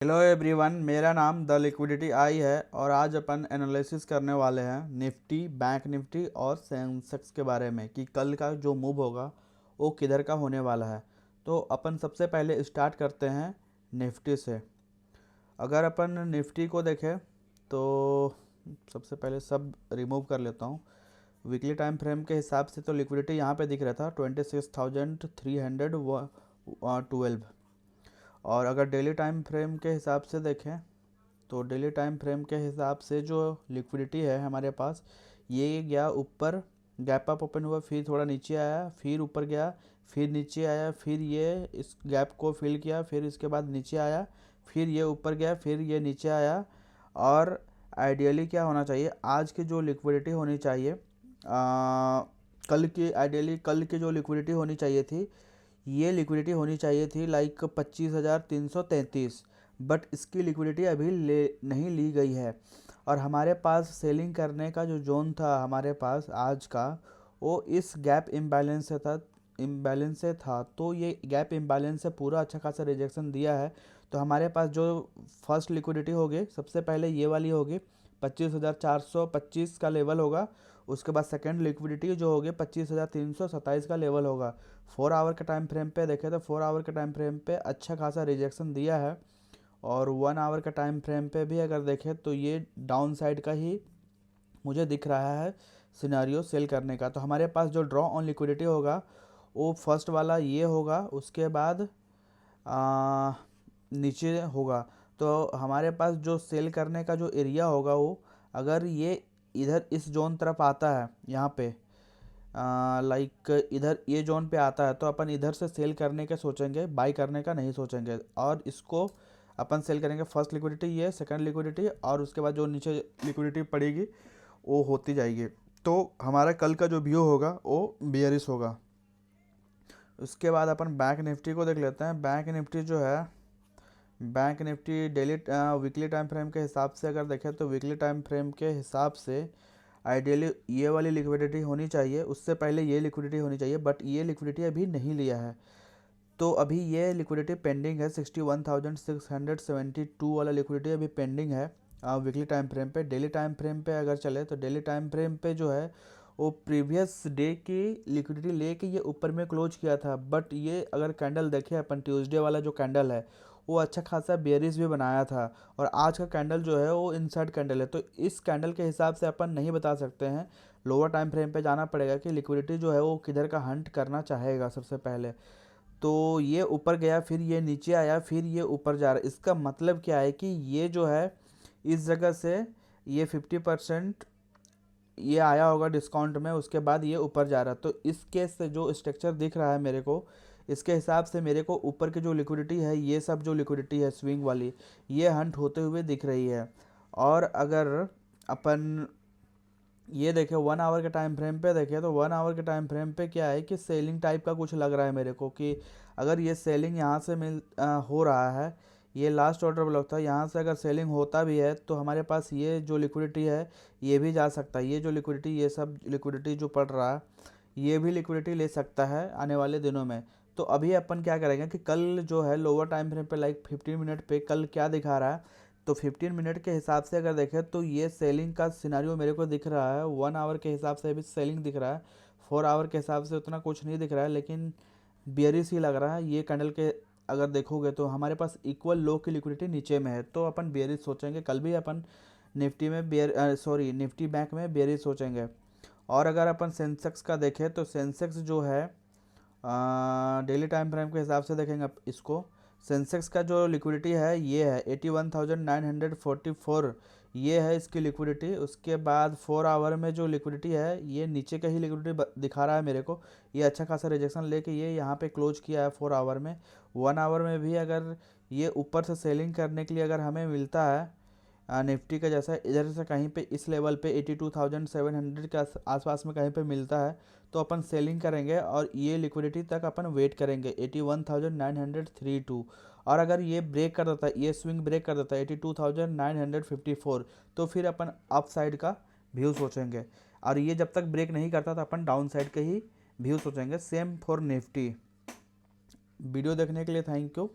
Hello everyone, मेरा नाम the liquidity आई है और आज अपन एनालिसिस करने वाले हैं निफ्टी, बैंक निफ्टी और सेंसेक्स के बारे में कि कल का जो मूव होगा वो किधर का होने वाला है। तो अपन सबसे पहले स्टार्ट करते हैं निफ्टी से। अगर अपन निफ्टी को देखें तो सबसे पहले सब रिमूव कर लेता हूँ। वीकली टाइम फ्रेम के हिसाब से तो लिक्विडिटी यहाँ पे दिख रहा था 26,312। और अगर डेली टाइम फ्रेम के हिसाब से देखें तो डेली टाइम फ्रेम के हिसाब से जो लिक्विडिटी है हमारे पास, ये गया ऊपर, गैप अप ओपन हुआ, फिर थोड़ा नीचे आया, फिर ऊपर गया, फिर नीचे आया, फिर ये इस गैप को फिल किया, फिर इसके बाद नीचे आया, फिर ये ऊपर गया, फिर ये नीचे आया। और आइडियली क्या होना चाहिए, आज की जो लिक्विडिटी होनी चाहिए, कल की आइडियली कल की जो लिक्विडिटी होनी चाहिए थी, ये लिक्विडिटी होनी चाहिए थी लाइक 25,333। बट इसकी लिक्विडिटी अभी ले नहीं ली गई है। और हमारे पास सेलिंग करने का जो जोन था हमारे पास आज का, वो इस गैप इम्बैलेंस से था। तो ये गैप इम्बैलेंस से पूरा अच्छा खासा रिजेक्शन दिया है। तो हमारे पास जो फर्स्ट लिक्विडिटी होगी, सबसे पहले ये वाली होगी 25,425 का लेवल होगा। उसके बाद सेकेंड लिक्विडिटी जो होगी 25,327 का लेवल होगा। 4 आवर के टाइम फ्रेम पे देखें तो 4 आवर के टाइम फ्रेम पे अच्छा खासा रिजेक्शन दिया है। और 1 आवर के टाइम फ्रेम पे भी अगर देखें तो ये डाउन साइड का ही मुझे दिख रहा है सिनेरियो सेल करने का। तो हमारे पास जो ड्रॉ ऑन लिक्विडिटी होगा वो फर्स्ट वाला ये होगा, उसके बाद आ, नीचे होगा। तो हमारे पास जो सेल करने का जो एरिया होगा वो, अगर ये इधर इस जोन तरफ आता है, यहाँ पे लाइक इधर ये जोन पे आता है, तो अपन इधर से सेल करने के सोचेंगे, बाई करने का नहीं सोचेंगे। और इसको अपन सेल करेंगे। फर्स्ट लिक्विडिटी ये, सेकंड लिक्विडिटी, और उसके बाद जो नीचे लिक्विडिटी पड़ेगी वो होती जाएगी। तो हमारा कल का जो व्यू होगा वो बियरिश होगा। उसके बाद अपन बैंक निफ्टी को देख लेते हैं। बैंक निफ्टी जो है, bank Nifty daily weekly time frame के हिसाब से अगर देखें तो वीकली टाइम फ्रेम के हिसाब से आइडियली ये वाली लिक्विडिटी होनी चाहिए, उससे पहले ये लिक्विडिटी होनी चाहिए, बट ये लिक्विडिटी अभी नहीं लिया है। तो अभी ये लिक्विडिटी पेंडिंग है, 61,672 वाला लिक्विडिटी अभी पेंडिंग है वीकली टाइम फ्रेम पे। डेली टाइम फ्रेम पे अगर चले तो डेली टाइम फ्रेम पे जो है वो प्रीवियस डे की लिक्विडिटी लेके ये ऊपर में क्लोज किया था। बट ये अगर कैंडल देखें अपन, ट्यूसडे वाला जो कैंडल है वो अच्छा खासा बेयरिश भी बनाया था। और आज का कैंडल जो है वो इनसाइड कैंडल है। तो इस कैंडल के हिसाब से अपन नहीं बता सकते हैं, लोअर टाइम फ्रेम पे जाना पड़ेगा कि लिक्विडिटी जो है वो किधर का हंट करना चाहेगा सबसे पहले। तो ये ऊपर गया, फिर ये नीचे आया, फिर ये ऊपर जा रहा है। इसका मतलब क्या है कि ये जो है इस जगह से ये 50% ये आया होगा डिस्काउंट में, उसके बाद ये ऊपर जा रहा है। तो इस केस से जो स्ट्रक्चर दिख रहा है मेरे को, इसके हिसाब से मेरे को ऊपर की जो लिक्विडिटी है, ये सब जो लिक्विडिटी है स्विंग वाली, ये हंट होते हुए दिख रही है। और अगर अपन ये देखें 1 आवर के टाइम फ्रेम पे देखें तो 1 आवर के टाइम फ्रेम पे क्या है कि सेलिंग टाइप का कुछ लग रहा है मेरे को, कि अगर ये सेलिंग यहाँ से हो रहा है, ये लास्ट ऑर्डर ब्लॉक था, यहाँ से अगर सेलिंग होता भी है तो हमारे पास ये जो लिक्विडिटी है ये भी जा सकता है। ये जो लिक्विडिटी, ये सब लिक्विडिटी जो पड़ रहा है, ये भी लिक्विडिटी ले सकता है आने वाले दिनों में। तो अभी अपन क्या करेंगे कि कल जो है लोअर टाइम फ्रेम पे लाइक 15 मिनट पे कल क्या दिखा रहा है, तो 15 मिनट के हिसाब से अगर देखें तो ये सेलिंग का सिनारियो मेरे को दिख रहा है। 1 आवर के हिसाब से भी सेलिंग दिख रहा है, 4 आवर के हिसाब से उतना कुछ नहीं दिख रहा है, लेकिन बियरिश ही लग रहा है। ये कैंडल के अगर देखोगे तो हमारे पास इक्वल लो की लिक्विडिटी नीचे में है, तो अपन बियरिश सोचेंगे। कल भी अपन निफ्टी में निफ्टी बैंक में बियरिश सोचेंगे। और अगर अपन सेंसेक्स का देखें तो सेंसेक्स जो है डेली टाइम फ्रेम के हिसाब से देखेंगे इसको, सेंसेक्स का जो लिक्विडिटी है ये है 81,944, ये है इसकी लिक्विडिटी। उसके बाद 4 आवर में जो लिक्विडिटी है ये नीचे का ही लिक्विडिटी दिखा रहा है मेरे को। ये अच्छा खासा रिजेक्शन लेके ये यहाँ पे क्लोज किया है 4 आवर में। 1 आवर में भी अगर ये ऊपर से सेलिंग करने के लिए अगर हमें मिलता है निफ्टी का जैसा इधर से कहीं पे इस लेवल पे 82,700 के आसपास में कहीं पे मिलता है, तो अपन सेलिंग करेंगे और ये लिक्विडिटी तक अपन वेट करेंगे 81,932। और अगर ये ब्रेक कर देता है, ये स्विंग ब्रेक कर देता है 82,954, तो फिर अपन अप साइड का व्यू सोचेंगे। और ये जब तक ब्रेक नहीं करता तो अपन डाउन साइड के ही व्यू सोचेंगे। Same for Nifty. वीडियो देखने के लिए थैंक यू।